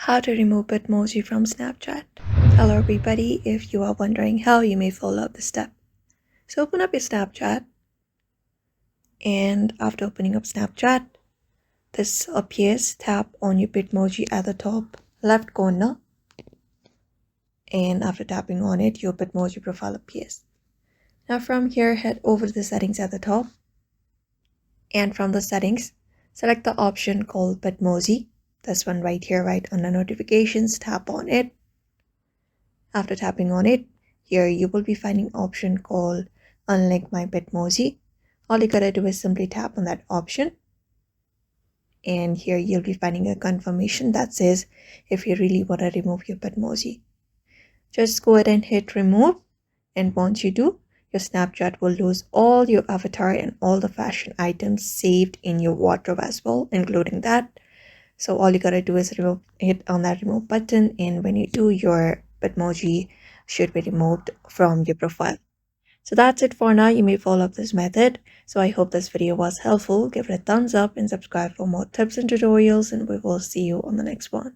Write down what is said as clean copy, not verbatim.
How to remove Bitmoji from Snapchat. Hello everybody, if you are wondering how, you may follow the step. So open up your Snapchat, and after opening up Snapchat, this appears. Tap on your Bitmoji at the top left corner, and after tapping on it, your Bitmoji profile appears. Now from here, head over to the settings at the top, and from the settings, select the option called Bitmoji. This one right here, right under notifications. Tap on it. After tapping on it, here you will be finding an option called Unlink My Bitmoji. All you gotta do is simply tap on that option, and here you'll be finding a confirmation that says if you really want to remove your Bitmoji, just go ahead and hit remove, and once you do, your Snapchat will lose all your avatar and all the fashion items saved in your wardrobe as well, including that. So all you gotta do is hit on that remove button, and when you do, your Bitmoji should be removed from your profile. So that's it for now. You may follow up this method. So I hope this video was helpful. Give it a thumbs up and subscribe for more tips and tutorials, and we will see you on the next one.